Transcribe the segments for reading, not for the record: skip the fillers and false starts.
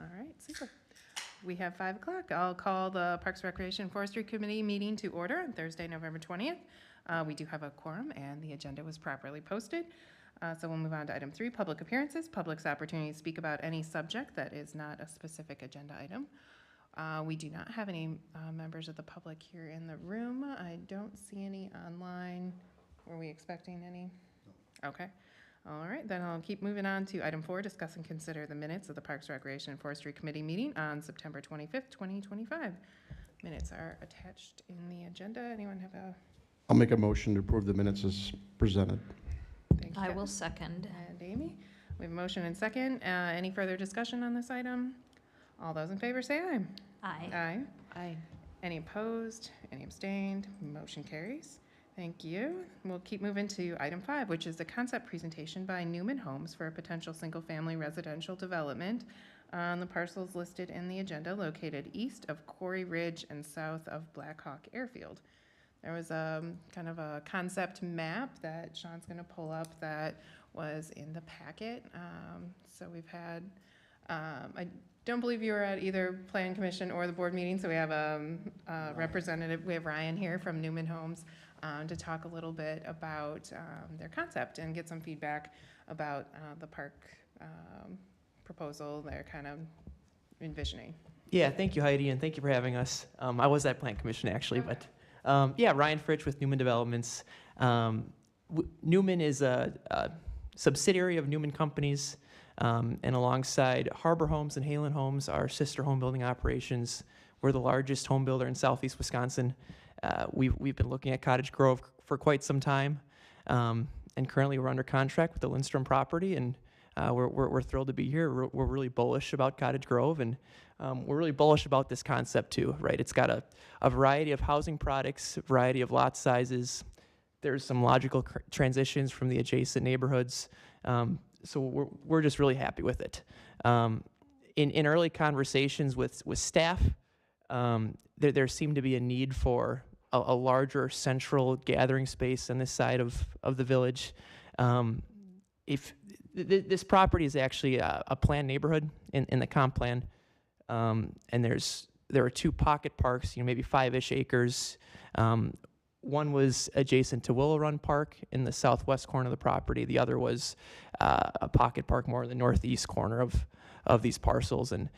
All right, super. We have 5 o'clock. I'll call the Parks, Recreation, and Forestry Committee meeting to order on Thursday, November 20th. We do have a quorum, and the agenda was properly posted. So we'll move on to item 3, public appearances. Public's opportunity to speak about any subject that is not a specific agenda item. We do not have any members of the public here in the room. I don't see any online. Were we expecting any? No. Okay. All right, then I'll keep moving on to item 4, discuss and consider the minutes of the Parks, Recreation, and Forestry Committee meeting on September 25th, 2025. Minutes are attached in the agenda. Anyone have a? I'll make a motion to approve the minutes as presented. Thank you, I Kevin. will second. And Amy. We have a motion and second. Any further discussion on this item? All those in favor say aye. Aye. Aye. Aye. Any opposed? Any abstained? Motion carries. Thank you. We'll keep moving to item 5, which is the concept presentation by Newman Homes for a potential single-family residential development on the parcels listed in the agenda located east of Quarry Ridge and south of Black Hawk Airfield. There was kind of a concept map that Sean's going to pull up that was in the packet. So we've had, I don't believe you were at either Plan Commission or the board meeting, so we have a representative, we have Ryan here from Newman Homes to talk a little bit about their concept and get some feedback about the park proposal they're kind of envisioning. Yeah, thank you, Heidi, and thank you for having us. I was at Plant Commission, actually, but yeah, Ryan Fritsch with Newman Developments. Newman is a subsidiary of Newman Companies, and alongside Harbor Homes and Halen Homes, our sister home building operations. We're the largest home builder in southeast Wisconsin. We've been looking at Cottage Grove for quite some time, and currently we're under contract with the Lindstrom property, and we're thrilled to be here. We're really bullish about Cottage Grove, and we're really bullish about this concept too, right? It's got a variety of housing products, variety of lot sizes. There's some logical transitions from the adjacent neighborhoods, so we're just really happy with it. In early conversations with staff, there seemed to be a need for a larger central gathering space on this side of the village. If this property is actually a planned neighborhood in the comp plan, and there are 2 pocket parks, maybe 5-ish acres. One was adjacent to Willow Run Park in the southwest corner of the property. The other was a pocket park more in the northeast corner of these parcels. And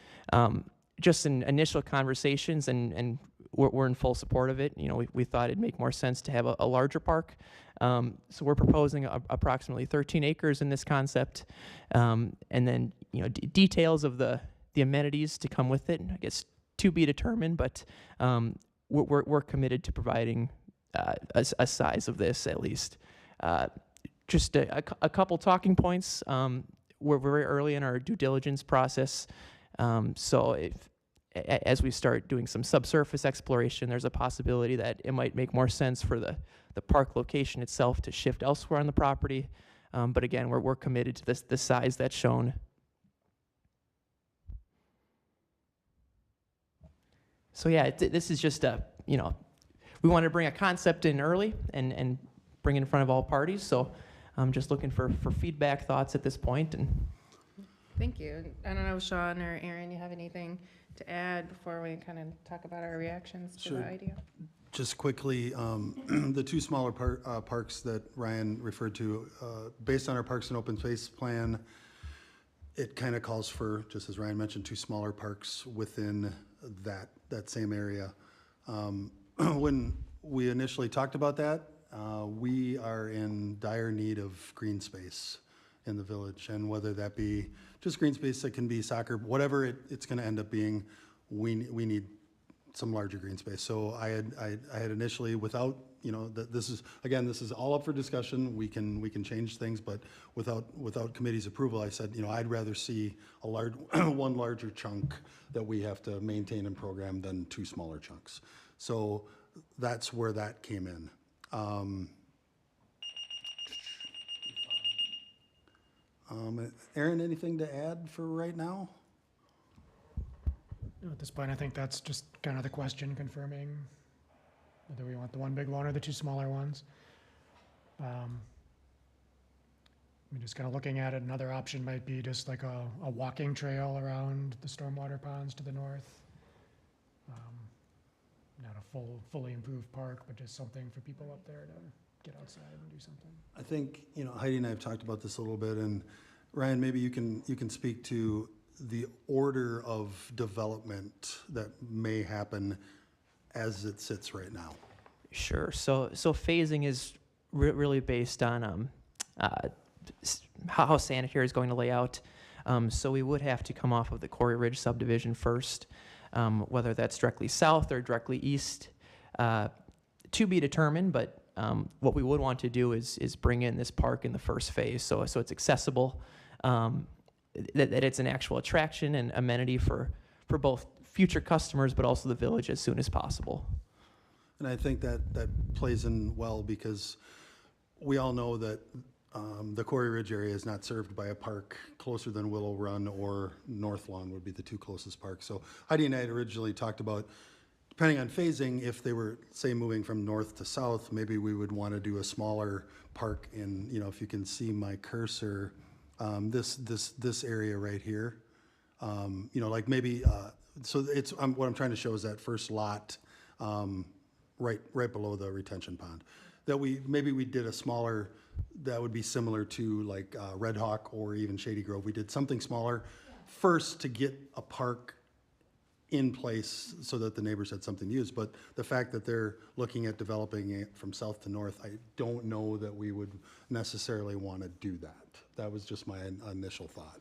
just in initial conversations, and we're in full support of it. We thought it'd make more sense to have a larger park. So we're proposing approximately 13 acres in this concept, and then details of the amenities to come with it, I guess, to be determined. But we're committed to providing a size of this at least. Just a couple talking points. We're very early in our due diligence process. So as we start doing some subsurface exploration, there's a possibility that it might make more sense for the park location itself to shift elsewhere on the property. But again, we're committed to the size that's shown. So yeah, this is just we want to bring a concept in early and bring it in front of all parties. So I'm just looking for feedback, thoughts at this point. And Thank you. I don't know, Sean or Aaron, you have anything to add before we kind of talk about our reactions to the idea? Just quickly, the 2 smaller parks that Ryan referred to, based on our Parks and Open Space plan, it kind of calls for, just as Ryan mentioned, 2 smaller parks within that same area. When we initially talked about that, we are in dire need of green space in the village, and whether that be just green space that can be soccer, whatever it's going to end up being, we need some larger green space. So I had initially, without this is all up for discussion. We can change things, but without committee's approval, I said I'd rather see a one larger chunk that we have to maintain and program than 2 smaller chunks. So that's where that came in. Aaron, anything to add for right now? No, at this point, I think that's just kind of the question, confirming whether we want the one big one or the 2 smaller ones. mean, just kind of looking at it, another option might be just like a walking trail around the stormwater ponds to the north. Not a fully improved park, but just something for people up there to get outside and do something. I think, Heidi and I have talked about this a little bit, and Ryan, maybe you can speak to the order of development that may happen as it sits right now. Sure. So phasing is really based on how sanitary is going to lay out. So we would have to come off of the Quarry Ridge subdivision first, whether that's directly south or directly east, to be determined. But what we would want to do is bring in this park in the first phase, so it's accessible, that it's an actual attraction and amenity for both future customers, but also the village as soon as possible. And I think that plays in well because we all know that the Quarry Ridge area is not served by a park closer than Willow Run or North Lawn would be the two closest parks. So Heidi and I had originally talked about, depending on phasing, if they were, say, moving from north to south, maybe we would want to do a smaller park in, if you can see my cursor, this area right here. Like maybe, so it's, what I'm trying to show is that first lot, right below the retention pond. That maybe we did a smaller, that would be similar to like Red Hawk or even Shady Grove. We did something smaller first to get a park in place so that the neighbors had something to use. But the fact that they're looking at developing it from south to north, I don't know that we would necessarily want to do that. That was just my initial thought.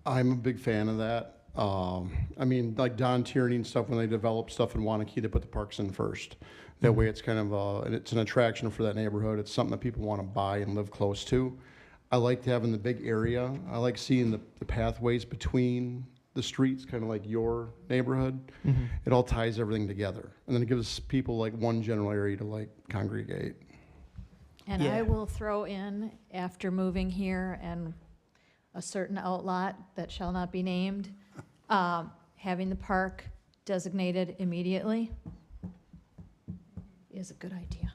I'm a big fan of that. I mean, like Don Tierney and stuff, when they develop stuff in Wanakee, they put the parks in first. That way it's kind of, and it's an attraction for that neighborhood. It's something that people want to buy and live close to. I like having the big area. I like seeing the pathways between the streets, kind of like your neighborhood. Mm-hmm. It all ties everything together. And then it gives people like one general area to like congregate. And Yeah. I will throw in, after moving here and a certain outlot that shall not be named, having the park designated immediately is a good idea.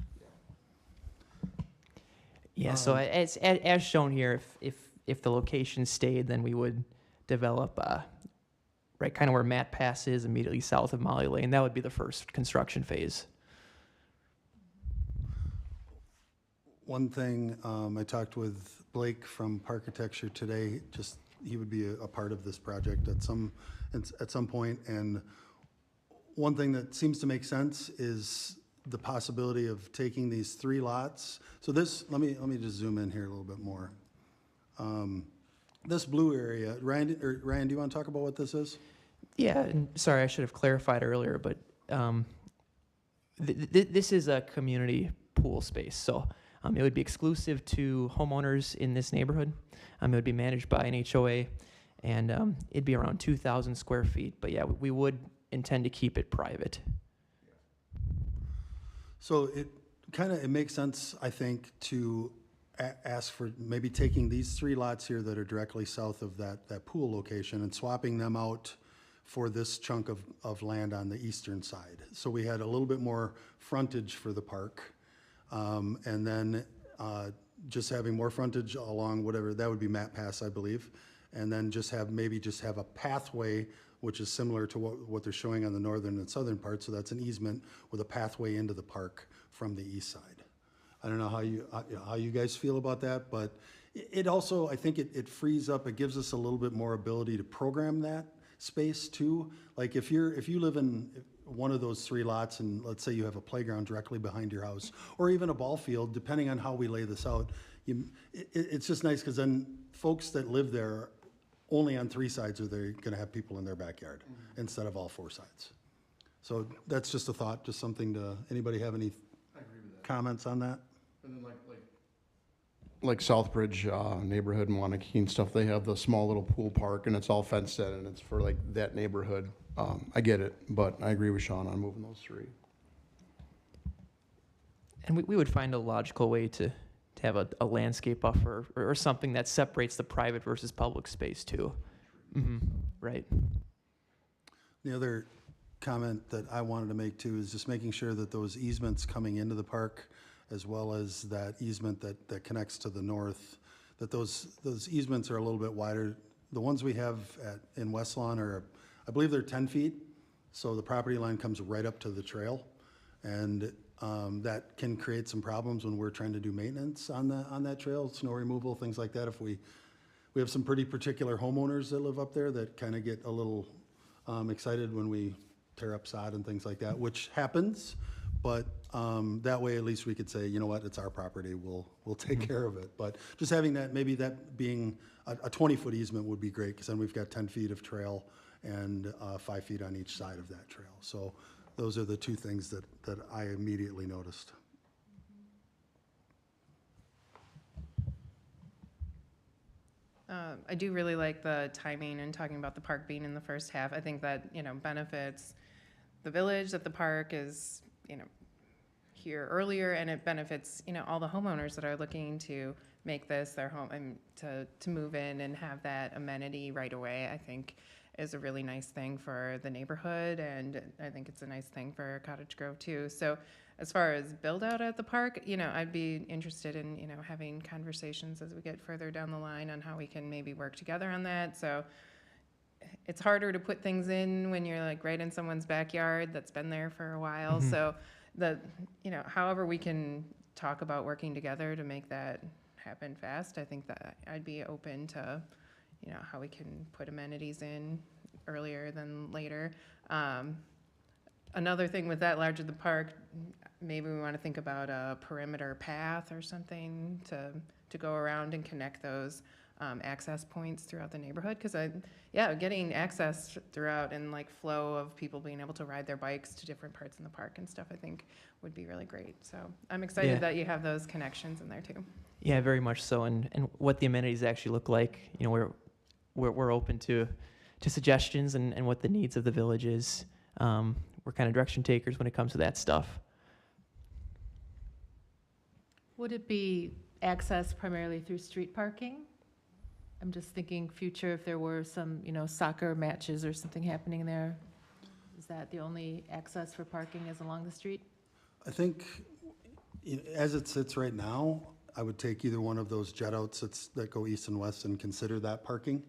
Yeah. So as shown here, if the location stayed, then we would develop right kind of where Matt Pass is, immediately south of Molly Lane. That would be the first construction phase. One thing, I talked with Blake from Parkitecture today, just, he would be a part of this project at some point. And one thing that seems to make sense is the possibility of taking these 3 lots. So this, let me just zoom in here a little bit more. This blue area, Ryan, do you want to talk about what this is? Yeah, and sorry, I should have clarified earlier, but this is a community pool space, so it would be exclusive to homeowners in this neighborhood. It would be managed by an HOA, and it'd be around 2,000 square feet. But yeah, we would intend to keep it private. So it makes sense, I think, to ask for maybe taking these 3 lots here that are directly south of that pool location and swapping them out for this chunk of land on the eastern side. So we had a little bit more frontage for the park, and then just having more frontage along whatever, that would be Matt Pass, I believe, and then maybe just have a pathway which is similar to what they're showing on the northern and southern part. So that's an easement with a pathway into the park from the east side. I don't know how you guys feel about that, but it also, I think it frees up, it gives us a little bit more ability to program that space too. Like if you live in one of those 3 lots and let's say you have a playground directly behind your house or even a ball field, depending on how we lay this out, it's just nice because then folks that live there only on 3 sides are they going to have people in their backyard instead of all 4 sides. So that's just a thought, just something to, anybody have any comments on that? And then like Southbridge neighborhood in Wanakee and stuff, they have the small little pool park and it's all fenced in and it's for like that neighborhood. I get it, but I agree with Sean on moving those 3. And we would find a logical way to have a landscape buffer or something that separates the private versus public space too. Mm-hmm. Right. The other comment that I wanted to make too is just making sure that those easements coming into the park, as well as that easement that connects to the north, that those easements are a little bit wider. The ones we have in West Lawn are, I believe they're 10 feet, so the property line comes right up to the trail. And that can create some problems when we're trying to do maintenance on that trail, snow removal, things like that. If we have some pretty particular homeowners that live up there that kind of get a little excited when we tear up sod and things like that, which happens. But that way, at least we could say, you know what, it's our property, we'll take care of it. But just having that, maybe that being a 20-foot easement would be great, because then we've got 10 feet of trail and 5 feet on each side of that trail. So those are the two things that I immediately noticed. I do really like the timing and talking about the park being in the first half. I think that, benefits the village, that the park is, here earlier, and it benefits, all the homeowners that are looking to make this their home and to move in and have that amenity right away, I think is a really nice thing for the neighborhood, and I think it's a nice thing for Cottage Grove too. So as far as build out at the park, I'd be interested in, having conversations as we get further down the line on how we can maybe work together on that. So it's harder to put things in when you're like right in someone's backyard that's been there for a while. Mhm. So however we can talk about working together to make that happen fast, I think that I'd be open to, how we can put amenities in earlier than later. Another thing with that larger the park, maybe we want to think about a perimeter path or something to go around and connect those access points throughout the neighborhood. Because getting access throughout and like flow of people being able to ride their bikes to different parts in the park and stuff, I think would be really great. So I'm excited Yeah. that you have those connections in there too. Yeah, very much so. And what the amenities actually look like, we're open to suggestions and what the needs of the village is. We're kind of direction takers when it comes to that stuff. Would it be access primarily through street parking? I'm just thinking future, if there were some, soccer matches or something happening there. Is that the only access for parking is along the street? I think, as it sits right now, I would take either one of those jet outs that go east and west and consider that parking,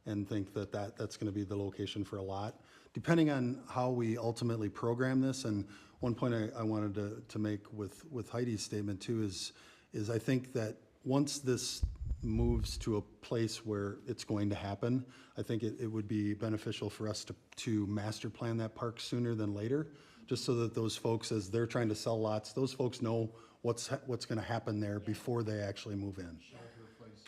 and think that's going to be the location for a lot. Depending on how we ultimately program this, and one point I wanted to make with Heidi's statement too is I think that once this moves to a place where it's going to happen, I think it would be beneficial for us to master plan that park sooner than later, just so that those folks, as they're trying to sell lots, those folks know what's going to happen there before they actually move in.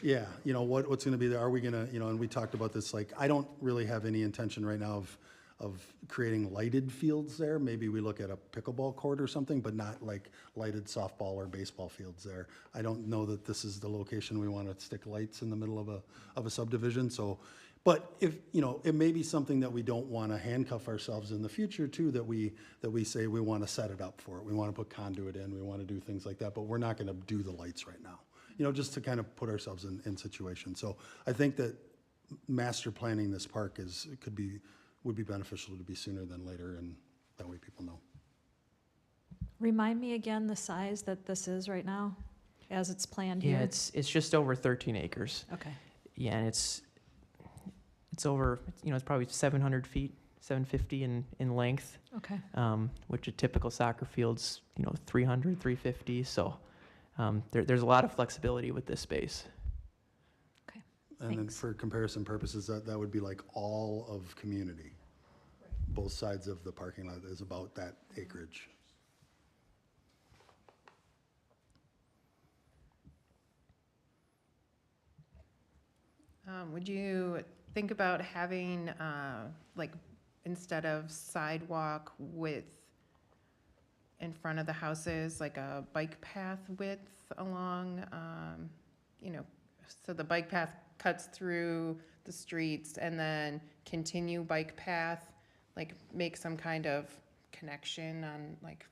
Yeah, what's going to be there? Are we going to, and we talked about this, like, I don't really have any intention right now of creating lighted fields there. Maybe we look at a pickleball court or something, but not like lighted softball or baseball fields there. I don't know that this is the location we want to stick lights in the middle of a subdivision. So, but if, it may be something that we don't want to handcuff ourselves in the future too, that we say we want to set it up for it. We want to put conduit in, we want to do things like that, but we're not going to do the lights right now. Just to kind of put ourselves in situations. So I think that master planning this park would be beneficial to be sooner than later, and that way people know. Remind me again the size that this is right now, as it's planned here? Yeah, it's just over 13 acres. Okay. Yeah, and it's over, it's probably 700 feet, 750 in length, Okay. which a typical soccer field's, 300, 350. So there's a lot of flexibility with this space. And then Thanks. for comparison purposes, that would be like all of community. Both sides of the parking lot is about that acreage. Would you think about having, instead of sidewalk width in front of the houses, like a bike path width along, so the bike path cuts through the streets and then continue bike path, like make some kind of connection on, like,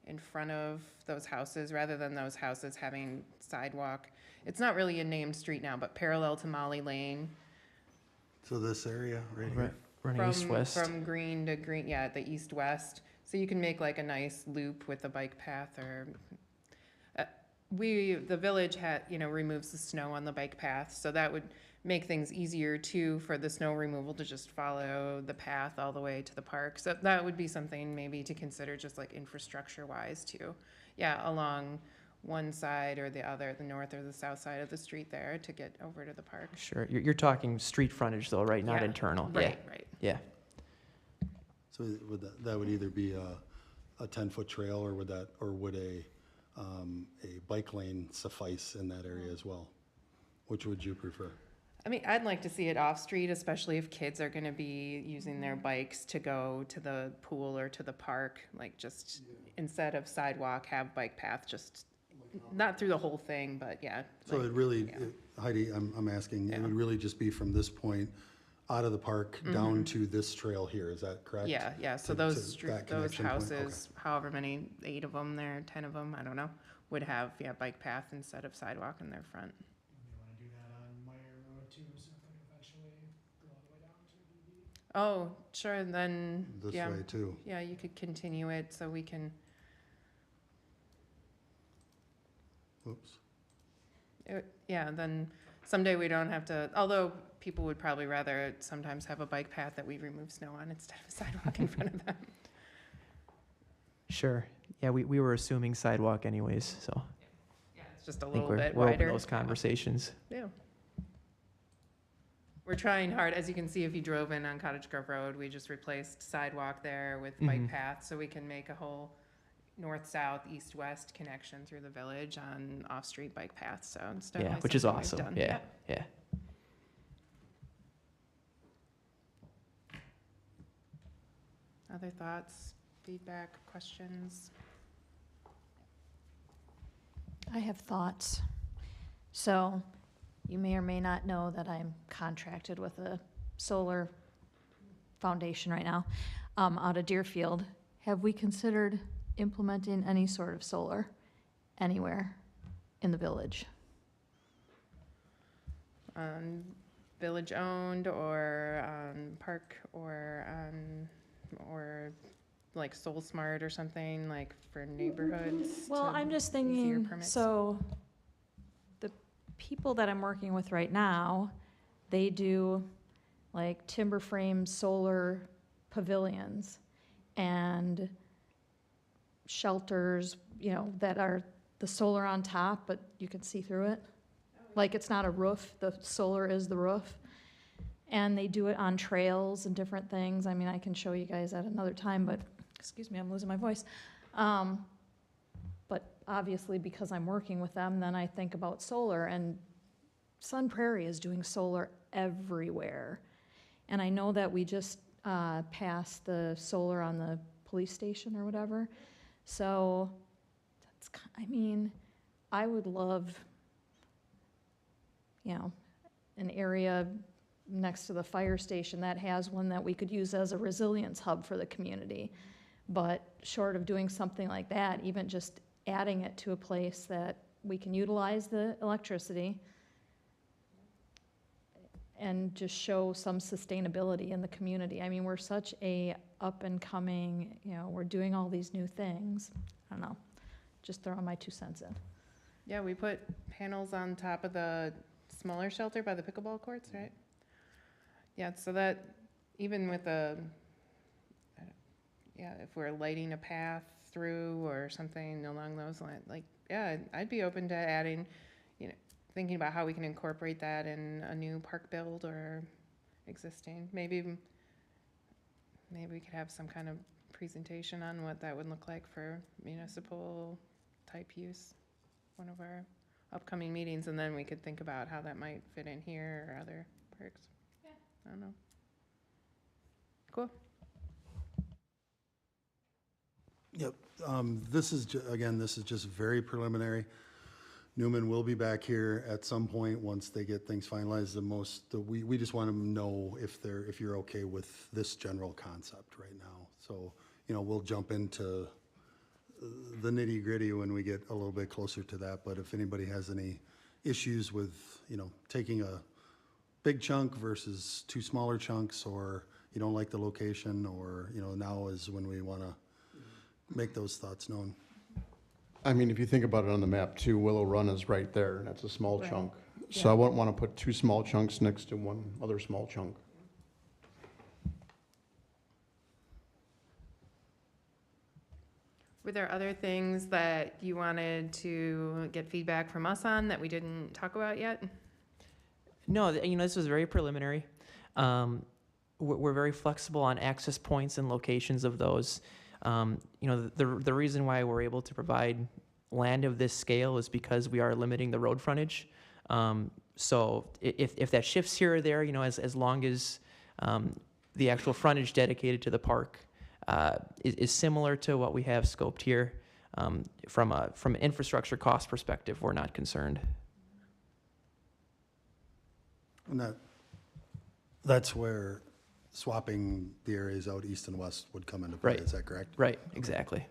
in front of those houses, rather than those houses having sidewalk. It's not really a named street now, but parallel to Molly Lane. So this area right here. Running east-west. From green to green, yeah, the east-west. So you can make like a nice loop with a bike path, or the village removes the snow on the bike path, so that would make things easier too for the snow removal to just follow the path all the way to the park. So that would be something maybe to consider, just like infrastructure wise too. Yeah, along one side or the other, the north or the south side of the street there to get over to the park. Sure. You're talking street frontage though, right? Not Yeah. internal. Right, right. Yeah. So would that would either be a 10-foot trail, or would a bike lane suffice in that area as well? Which would you prefer? I mean, I'd like to see it off-street, especially if kids are gonna be using their bikes to go to the pool or to the park. Like, just instead of sidewalk, have bike path, just not through the whole thing, but yeah. So like- it really, yeah. Heidi, I'm asking, it Yeah. would really just be from this point out of the park down to this trail here, is that correct? Yeah, yeah, so To- those to street, that those connection point? Okay. houses, however many, 8 of them there, 10 of them, I don't know, would have, bike path instead of sidewalk in their front. You wanna do that on Meyer Road too, so it could eventually go all the way down to DB? Oh, sure, then, This yeah, way too. yeah, you could continue it so we can, Oops. yeah, then someday we don't have to, although people would probably rather sometimes have a bike path that we remove snow on instead of a sidewalk in front of them. Sure. Yeah, we were assuming sidewalk anyways, so Yeah, it's just a I think little bit we're open to wider. those conversations. Yeah. We're trying hard, as you can see if you drove in on Cottage Grove Road, we just replaced sidewalk there with bike Mhm. path, so we can make a whole north-south, east-west connection through the village on off-street bike paths, so it's Yeah, definitely which is something we've awesome. done. Yeah, yeah. Other thoughts, feedback, questions? I have thoughts. So you may or may not know that I'm contracted with a solar foundation right now, out of Deerfield. Have we considered implementing any sort of solar anywhere in the village? Village-owned or park or like Soul Smart or something, like for neighborhoods? Well, to I'm just easier thinking, permits? so the people that I'm working with right now, they do like timber frame solar pavilions and shelters, that are the solar on top, but you can see through it. Like it's not a roof, the solar is the roof. And they do it on trails and different things. I mean, I can show you guys at another time, but, excuse me, I'm losing my voice. But obviously, because I'm working with them, then I think about solar, and Sun Prairie is doing solar everywhere. And I know that we just passed the solar on the police station or whatever. So, I would love, an area next to the fire station that has one that we could use as a resilience hub for the community. But short of doing something like that, even just adding it to a place that we can utilize the electricity and just show some sustainability in the community. I mean, we're such a up and coming, we're doing all these new things. I don't know, just throwing my 2 cents in. Yeah, we put panels on top of the smaller shelter by the pickleball courts, right? Yeah, so that, even with if we're lighting a path through or something along those lines, I'd be open to adding, thinking about how we can incorporate that in a new park build or existing. Maybe we could have some kind of presentation on what that would look like for municipal type use, one of our upcoming meetings, and then we could think about how that might fit in here or other parks. Yeah. I don't know. Cool. Yep, this is, again, this is just very preliminary. Newman will be back here at some point once they get things finalized. We just want to know if you're okay with this general concept right now. So, we'll jump into the nitty gritty when we get a little bit closer to that. But if anybody has any issues with, taking a big chunk versus 2 smaller chunks, or you don't like the location, or, now is when we want to make those thoughts known. I mean, if you think about it on the map too, Willow Run is right there, and that's a small Right. chunk. So I wouldn't want to put two small chunks next to one other small chunk. Were there other things that you wanted to get feedback from us on that we didn't talk about yet? No, this was very preliminary. We're very flexible on access points and locations of those. The reason why we're able to provide land of this scale is because we are limiting the road frontage. So if that shifts here or there, as long as the actual frontage dedicated to the park is similar to what we have scoped here, from an infrastructure cost perspective, we're not concerned. And that's where swapping the areas out east and west would come into play, Right. is that correct? Right, exactly.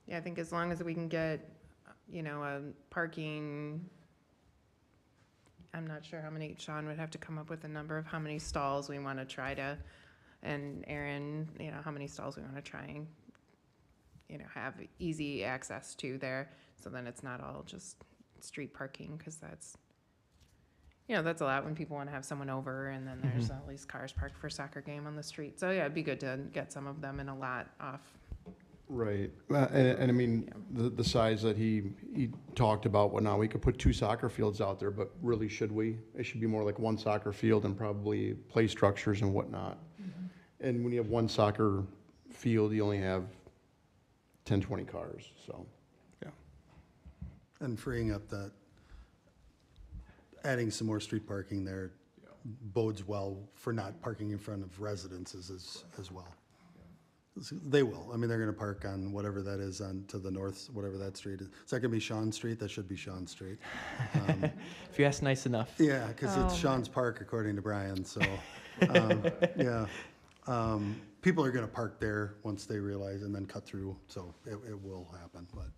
Yeah, I think as long as we can get, a parking, I'm not sure how many, Sean would have to come up with a number of how many stalls we want to try to, and Aaron, how many stalls we want to try and, have easy access to there. So then it's not all just street parking, because that's a lot when people want to have someone over, and then there's all these cars parked for soccer game on the street. So yeah, it'd be good to get some of them in a lot off. Right, and I mean, the size that he talked about, now we could put two soccer fields out there, but really should we? It should be more like one soccer field and probably play structures and whatnot. And when you have one soccer field, you only have 10, 20 cars, so, yeah. And freeing up adding some more street parking there bodes well for not parking in front of residences as well. They will. I mean, they're going to park on whatever that is to the north, whatever that street is. Is that going to be Sean Street? That should be Sean Street. If you ask nice enough. Yeah, because it's Oh. Sean's Park according to Brian, so, yeah. People are going to park there once they realize and then cut through, so it will happen, but.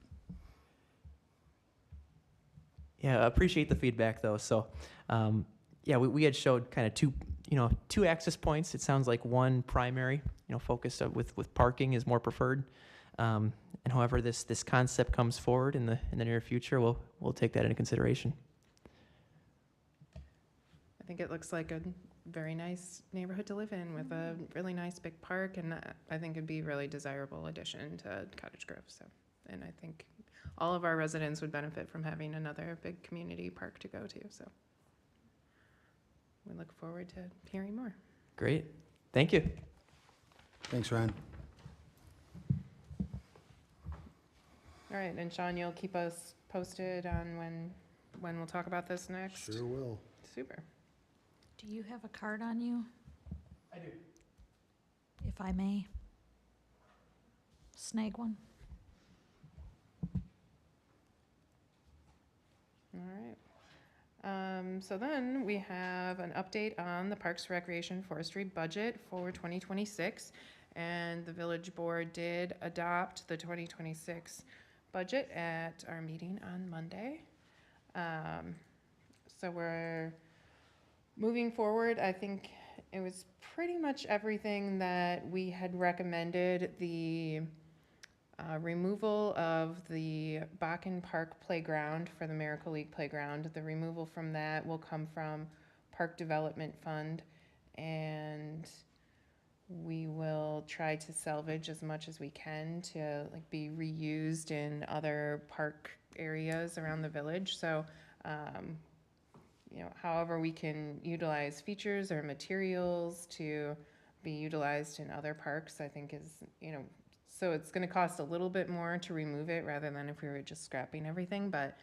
Yeah, I appreciate the feedback though. So, we had showed kind of two access points. It sounds like one primary, focused with parking is more preferred. And however this concept comes forward in the near future, we'll take that into consideration. I think it looks like a very nice neighborhood to live in with a really nice big park, and I think it'd be a really desirable addition to Cottage Grove. So, and I think all of our residents would benefit from having another big community park to go to. So we look forward to hearing more. Great. Thank you. Thanks, Ryan. All right, and Sean, you'll keep us posted on when we'll talk about this next? Sure will. Super. Do you have a card on you, I do. if I may? Snag one. All right. So then we have an update on the Parks, Recreation, Forestry budget for 2026. And the village board did adopt the 2026 budget at our meeting on Monday. So we're moving forward. I think it was pretty much everything that we had recommended. The removal of the Bakken Park Playground for the Miracle League Playground. The removal from that will come from Park Development Fund, and we will try to salvage as much as we can to be reused in other park areas around the village. So, however we can utilize features or materials to be utilized in other parks, I think is, so it's going to cost a little bit more to remove it rather than if we were just scrapping everything, but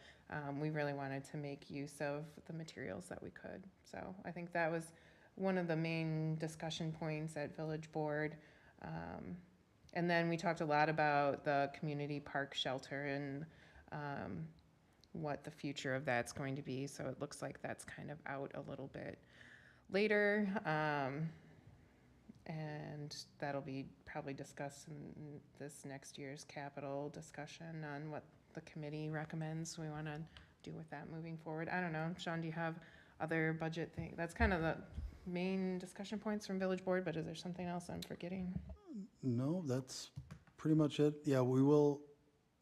we really wanted to make use of the materials that we could. So I think that was one of the main discussion points at Village Board. And then we talked a lot about the community park shelter and what the future of that's going to be. So it looks like that's kind of out a little bit later. And that'll be probably discussed in this next year's capital discussion on what the committee recommends we want to do with that moving forward. I don't know, Sean, do you have other budget things? That's kind of the main discussion points from Village Board, but is there something else I'm forgetting? No, that's pretty much it. Yeah,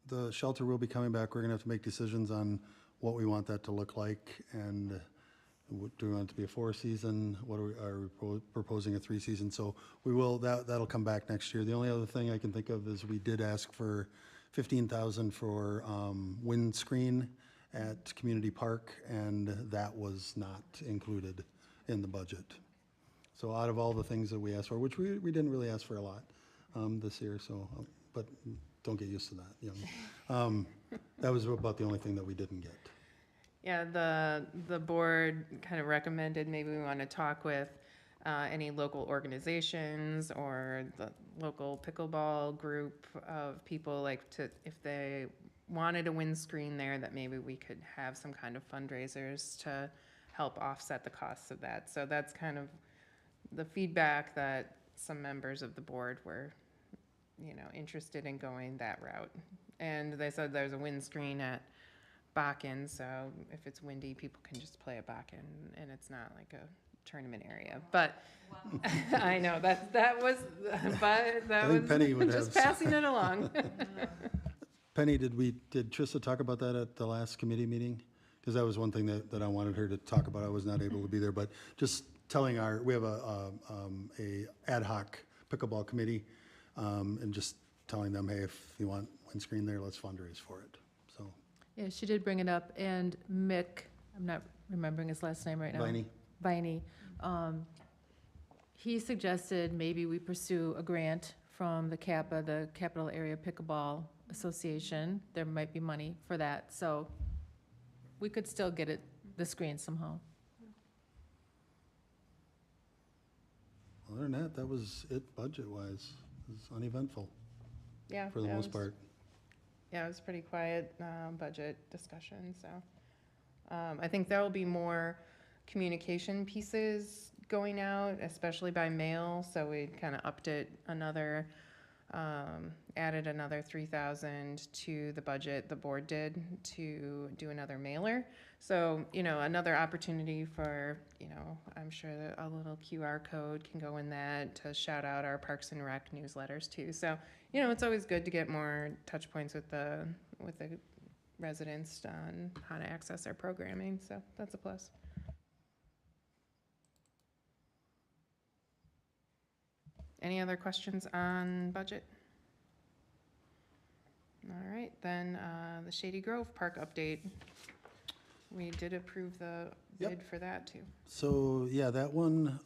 the shelter will be coming back. We're gonna have to make decisions on what we want that to look like, and do we want it to be a 4-season? Are we proposing a 3-season? So that'll come back next year. The only other thing I can think of is we did ask for 15,000 for windscreen at Community Park, and that was not included in the budget. So out of all the things that we asked for, which we didn't really ask for a lot this year, so, but don't get used to that, young. That was about the only thing that we didn't get. Yeah, the board kind of recommended maybe we want to talk with any local organizations or the local pickleball group of people, like if they wanted a windscreen there, that maybe we could have some kind of fundraisers to help offset the costs of that. So that's kind of the feedback that some members of the board were, interested in going that route. And they said there's a windscreen at Bakken, so if it's windy, people can just play at Bakken, and it's not like a tournament area. But I know that was, but that I think was Penny would just have- passing it along. Penny, did Trista talk about that at the last committee meeting? Because that was one thing that I wanted her to talk about. I was not able to be there, but just telling we have a ad hoc pickleball committee, and just telling them, hey, if you want windscreen there, let's fundraise for it. So. Yeah, she did bring it up, and Mick, I'm not remembering his last name right now. Viney. He suggested maybe we pursue a grant from the CAPA, the Capital Area Pickleball Association. There might be money for that, so we could still get the screen somehow. Other than that was it budget-wise. It was uneventful Yeah, for the most part. Yeah, it was pretty quiet budget discussion, so. I think there will be more communication pieces going out, especially by mail, so we kind of upped it added another 3,000 to the budget the board did to do another mailer. So, another opportunity for, I'm sure that a little QR code can go in that to shout out our Parks and Rec newsletters too. So, it's always good to get more touch points with the residents on how to access our programming. So that's a plus. Any other questions on budget? All right, then the Shady Grove Park update. We did approve the Yep. bid for that too. So, yeah, that one,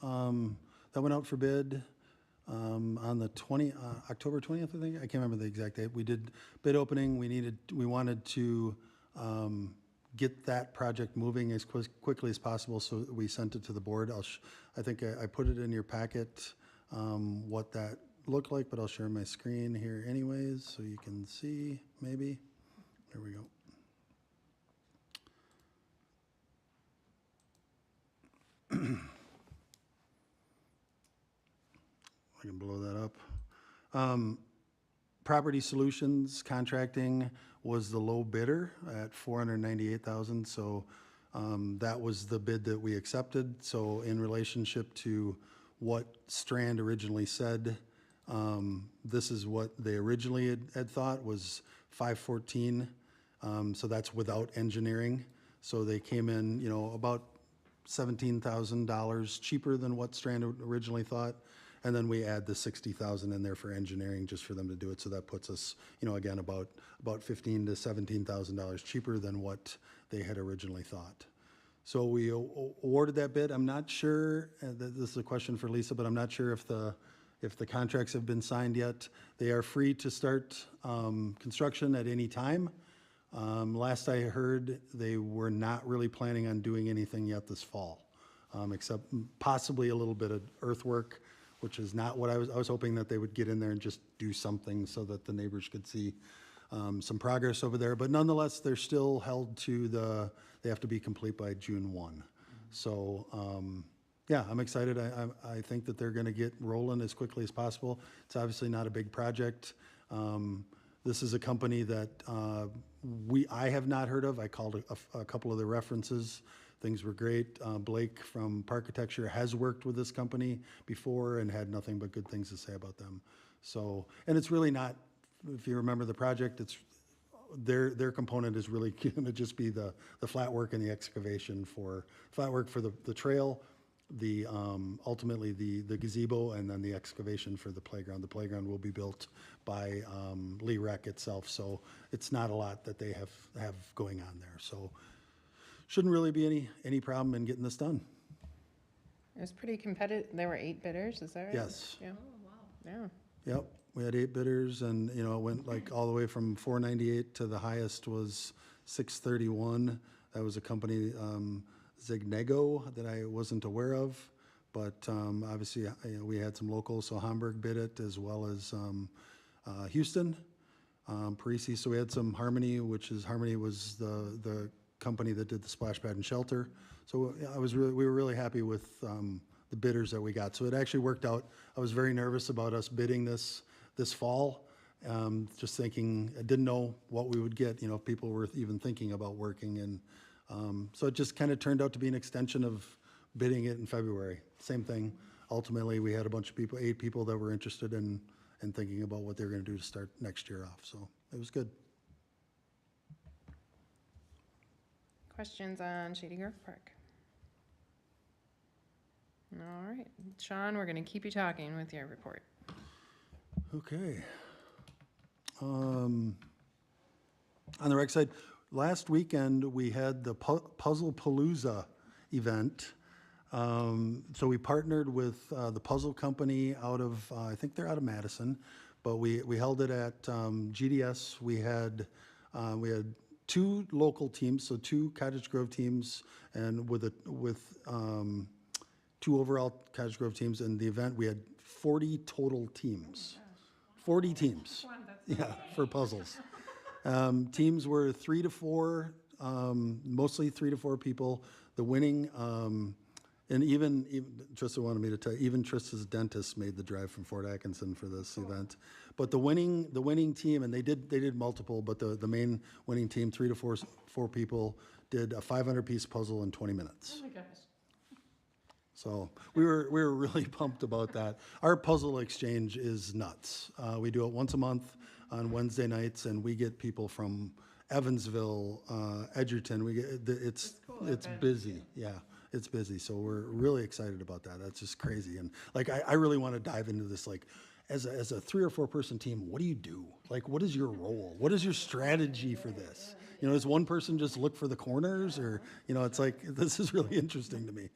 that went out for bid on the October 20th, I think. I can't remember the exact date. We did bid opening. We wanted to get that project moving as quickly as possible, so we sent it to the board. I think I put it in your packet, what that looked like, but I'll share my screen here anyways, so you can see, maybe. There we go. I can blow that up. Property Solutions Contracting was the low bidder at $498,000, so that was the bid that we accepted. So in relationship to what Strand originally said, this is what they originally had thought was $514, so that's without engineering. So they came in, about $17,000 cheaper than what Strand originally thought. And then we add the $60,000 in there for engineering just for them to do it. So that puts us, again, about $15,000 to $17,000 cheaper than what they had originally thought. So we awarded that bid. I'm not sure, this is a question for Lisa, but I'm not sure if the contracts have been signed yet. They are free to start construction at any time. Last I heard, they were not really planning on doing anything yet this fall, except possibly a little bit of earthwork, which is not what I was hoping that they would get in there and just do something so that the neighbors could see some progress over there. But nonetheless, they're still held to they have to be complete by June 1. So, yeah, I'm excited. I think that they're going to get rolling as quickly as possible. It's obviously not a big project. This is a company that I have not heard of. I called a couple of the references. Things were great. Blake from Parkitecture has worked with this company before and had nothing but good things to say about them. So, and it's really not if you remember the project, it's, their component is really gonna just be the flat work and the excavation for, flat work for the trail, the, ultimately the gazebo, and then the excavation for the playground. The playground will be built by, Lee Rec itself, so it's not a lot that they have going on there. So shouldn't really be any problem in getting this done. It was pretty competitive. There were 8 bidders, is that right? Yes. Yeah. Yeah. Yep, we had 8 bidders, and, you know, it went like all the way from $498 to the highest was $631. That was a company, Zignego, that I wasn't aware of, but obviously, you know, we had some locals, so Hamburg bid it, as well as Houston, Parisi. So we had some Harmony, Harmony was the company that did the splash pad and shelter. So we were really happy with the bidders that we got. So it actually worked out. I was very nervous about us bidding this fall. Just thinking, I didn't know what we would get, you know, if people were even thinking about working. And so it just kind of turned out to be an extension of bidding it in February. Same thing. Ultimately, we had a bunch of people, 8 people that were interested in thinking about what they were going to do to start next year off. So it was good. Questions on Shady Grove Park? All right, Sean, we're going to keep you talking with your report. Okay. On the rec side, last weekend we had the Puzzle Palooza event. So we partnered with the puzzle company out of, I think they're out of Madison, but we held it at GDS. We had 2 local teams, so 2 Cottage Grove teams, and with 2 overall Cottage Grove teams. In the event, we had 40 total teams. 40 teams. Yeah, for puzzles. Teams were 3 to 4, mostly 3 to 4 people. The winning, and even Trista wanted me to tell you, even Trista's dentist made the drive from Fort Atkinson for this event. But the winning team, and they did multiple, but the main winning team, 3 to 4 people, did a 500-piece puzzle in 20 minutes. Oh my gosh. So we were really pumped about that. Our puzzle exchange is nuts. We do it once a month on Wednesday nights, and we get people from Evansville, Edgerton. It's busy. Yeah, it's busy. So we're really excited about that. That's just crazy. And like I really want to dive into this. Like as a 3 or 4 person team, what do you do? Like what is your role? What is your strategy for this? You know, does one person just look for the corners, or, you know, it's like, this is really interesting to me.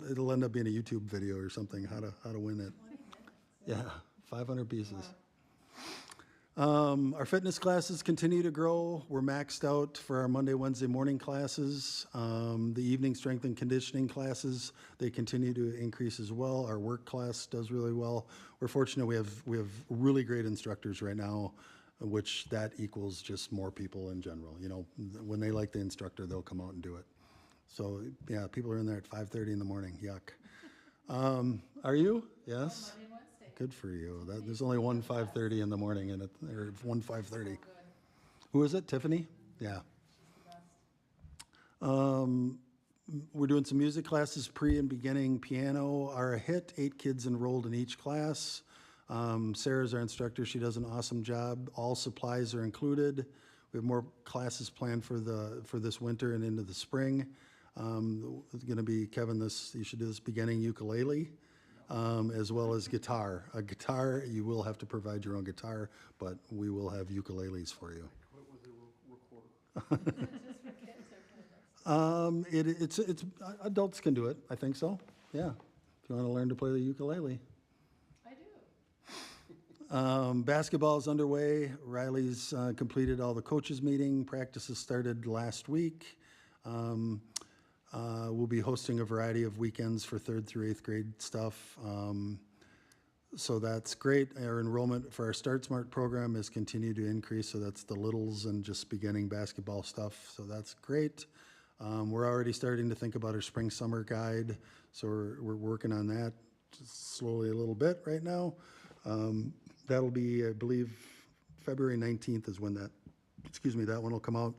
It'll end up being a YouTube video or something, how to win it. Yeah, 500 pieces. Our fitness classes continue to grow. We're maxed out for our Monday, Wednesday morning classes. The evening strength and conditioning classes, they continue to increase as well. Our work class does really well. We're fortunate we have really great instructors right now, which that equals just more people in general. You know, when they like the instructor, they'll come out and do it. So yeah, people are in there at 5:30 in the morning. Yuck. Are you? Yes. Monday and Wednesday. Good for you. There's only one 5:30 in the morning, or one 5:30. Who is it? Tiffany? Yeah. We're doing some music classes, pre and beginning. Piano are a hit. 8 kids enrolled in each class. Sarah's our instructor. She does an awesome job. All supplies are included. We have more classes planned for this winter and into the spring. It's going to be, Kevin, you should do this beginning ukulele, as well as guitar. A guitar, you will have to provide your own guitar, but we will have ukuleles for you. It's adults can do it. I think so. Yeah, if you want to learn to play the ukulele. Basketball is underway. Riley's completed all the coaches meeting. Practices started last week. We'll be hosting a variety of weekends for 3rd through 8th grade stuff. So that's great. Our enrollment for our Start Smart program has continued to increase. So that's the littles and just beginning basketball stuff. So that's great. We're already starting to think about our spring summer guide. So we're working on that just slowly a little bit right now. That'll be, I believe, February 19th is when that one will come out.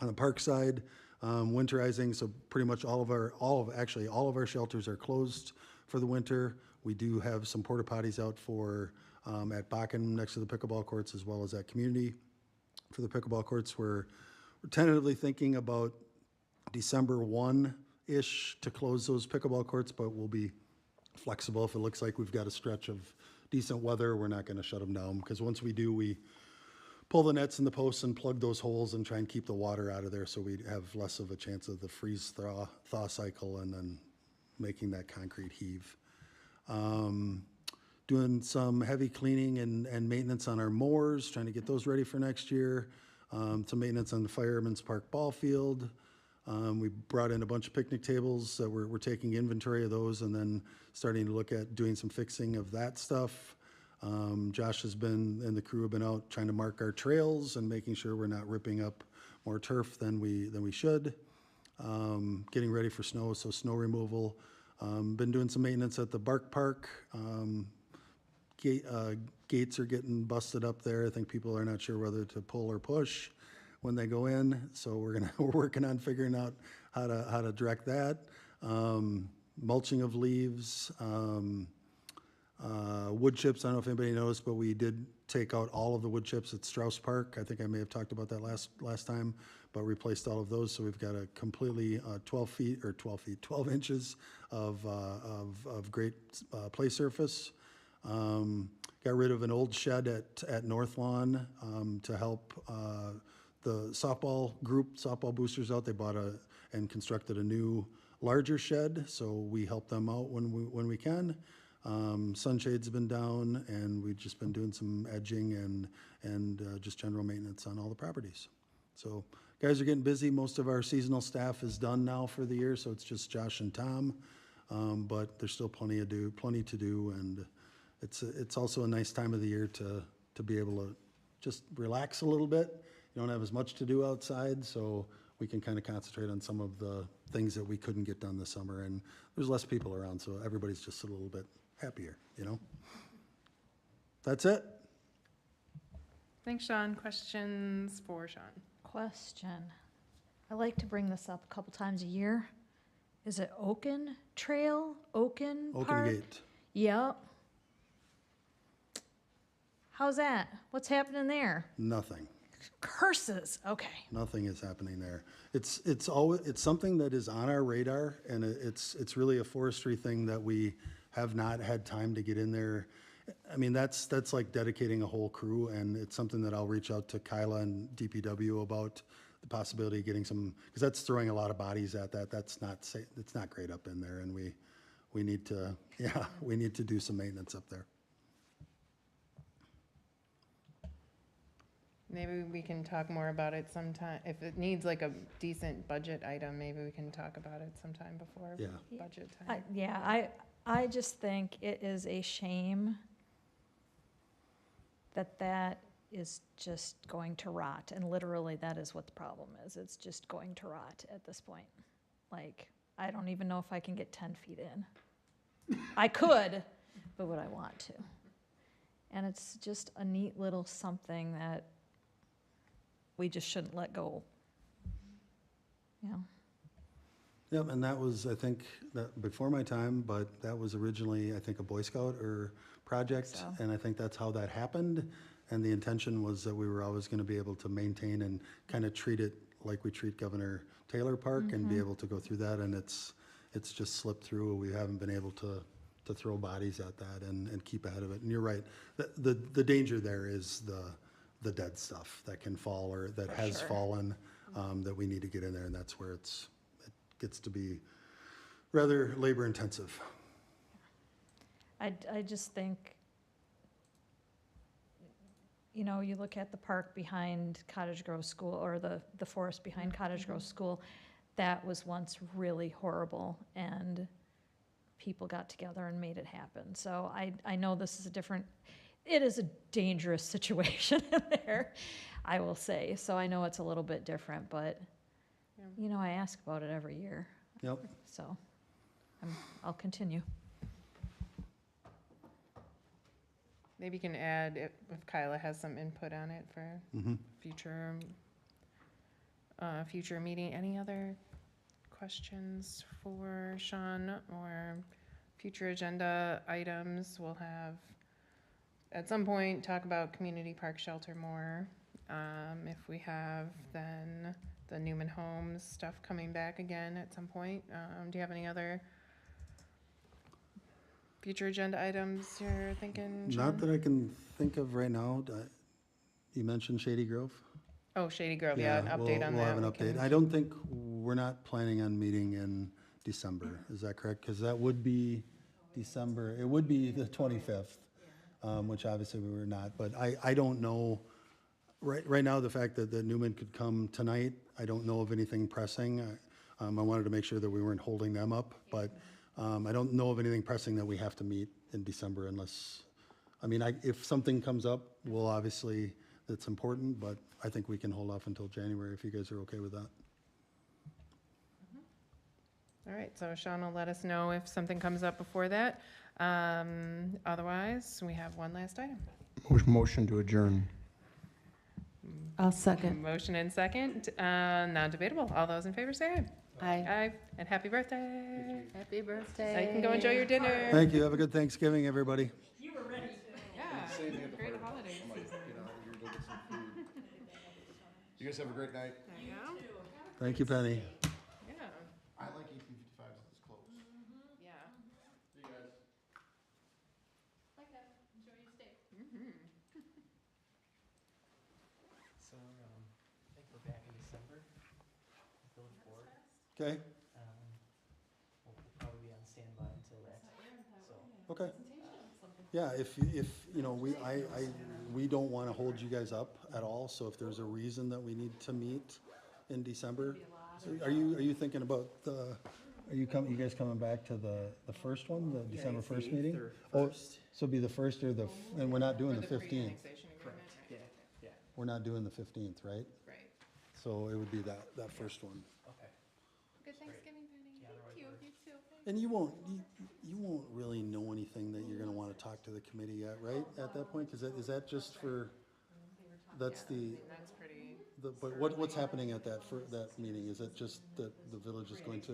On the park side, winterizing, so pretty much all of our shelters are closed for the winter. We do have some porta potties out for, at Bakken next to the pickleball courts, as well as at Community for the pickleball courts. We're tentatively thinking about December 1-ish to close those pickleball courts, but we'll be flexible. If it looks like we've got a stretch of decent weather, we're not going to shut them down, because once we do, we pull the nets and the posts and plug those holes and try and keep the water out of there, so we have less of a chance of the freeze-thaw cycle and then making that concrete heave. Doing some heavy cleaning and maintenance on our mowers, trying to get those ready for next year. Some maintenance on the Fireman's Park ball field. We brought in a bunch of picnic tables. We're taking inventory of those and then starting to look at doing some fixing of that stuff. Josh has been, and the crew have been out trying to mark our trails and making sure we're not ripping up more turf than we should. Getting ready for snow, so snow removal. Been doing some maintenance at the Bark Park. Gates are getting busted up there. I think people are not sure whether to pull or push when they go in, so we're working on figuring out how to direct that. Mulching of leaves, wood chips. I don't know if anybody knows, but we did take out all of the wood chips at Strauss Park. I think I may have talked about that last time, but replaced all of those. So we've got a completely 12 inches of great play surface. Got rid of an old shed at North Lawn to help the softball boosters out. They bought and constructed a new larger shed, so we help them out when we can. Sunshades have been down, and we've just been doing some edging and just general maintenance on all the properties. So guys are getting busy. Most of our seasonal staff is done now for the year, so it's just Josh and Tom. But there's still plenty to do, and it's also a nice time of the year to be able to just relax a little bit. You don't have as much to do outside, so we can kind of concentrate on some of the things that we couldn't get done this summer, and there's less people around, so everybody's just a little bit happier, you know? That's it. Thanks, Sean. Questions for Sean? Question. I like to bring this up a couple times a year. Is it Oaken Trail? Oaken Park? Gate. Yep. How's that? What's happening there? Nothing. Curses. Okay. Nothing is happening there. It's something that is on our radar, and it's really a forestry thing that we have not had time to get in there. I mean, that's like dedicating a whole crew, and it's something that I'll reach out to Kyla and DPW about the possibility of getting some, because that's throwing a lot of bodies at that. That's not safe. It's not great up in there, and we need to do some maintenance up there. Maybe we can talk more about it sometime. If it needs like a decent budget item, maybe we can talk about it sometime before Yeah. budget time. I just think it is a shame that is just going to rot. And literally, that is what the problem is. It's just going to rot at this point. Like, I don't even know if I can get 10 feet in. I could, but would I want to? And it's just a neat little something that we just shouldn't let go. Yeah. Yep, and that was, I think, that before my time, but that was originally, I think, a Boy Scout or project, So. and I think that's how that happened. And the intention was that we were always going to be able to maintain and kind of treat it like we treat Governor Taylor Park and be able to go through that, and it's just slipped through. We haven't been able to throw bodies at that and keep ahead of it. And you're right, the danger there is the dead stuff that can fall or that has fallen, that we need to get in there, and that's where it gets to be rather labor intensive. I just think, you look at the park behind Cottage Grove School, or the forest behind Cottage Grove School, that was once really horrible, and people got together and made it happen. So I know this is it is a dangerous situation in there, I will say. So I know it's a little bit different, but, I ask about it every year. Yep. So I'll continue. Maybe you can add, if Kyla has some input on it for future meeting. Any other questions for Sean or Future agenda items, we'll have, at some point, talk about community park shelter more. If we have, then the Newman Homes stuff coming back again at some point. Do you have any other future agenda items you're thinking, Sean? Not that I can think of right now. You mentioned Shady Grove? Oh, Shady Grove, yeah, an update on that. We'll have an we update. can- I don't think, we're not planning on meeting in December, is that correct? Because that would be December, it would be the 25th, which obviously we were not, but I don't know. Right now, the fact that Newman could come tonight, I don't know of anything pressing. I wanted to make sure that we weren't holding them up, but I don't know of anything pressing that we have to meet in December unless, I mean, if something comes up, we'll obviously, that's important, but I think we can hold off until January if you guys are okay with that. All right, so Sean will let us know if something comes up before that. Otherwise, we have one last item. Motion to adjourn. I'll second. Motion and second, non-debatable. All those in favor say aye. Aye. Aye, and happy birthday. Happy birthday. Now you can go enjoy your dinner. Thank you, have a good Thanksgiving, everybody. Yeah, great holiday season. You guys have a great night. There you go. Thank you, Penny. Yeah, I like 1855 since it's close. yeah. See you guys. Enjoy your stay. So, I think we're back in December, Village Board. Okay, We'll probably be on standby until that, so. okay. Yeah, if, you know, we don't want to hold you guys up at all, so if there's a reason that we need to meet in December, so are you thinking about you guys coming back to the first one, the December 1st meeting? Oh, so it'd be the 1st or and we're not doing the 15th. Pre-annexation agreement, right? Yeah, We're not doing the 15th, right? Right. So it would be that first one. okay. Good Thanksgiving, Penny. Yeah, Thank you. right, You too. And you won't really know anything that you're gonna wanna talk to the committee yet, right, at that point? Cause is that just for, that's the, That's pretty. but what's happening at that meeting? Is it just that the village is going to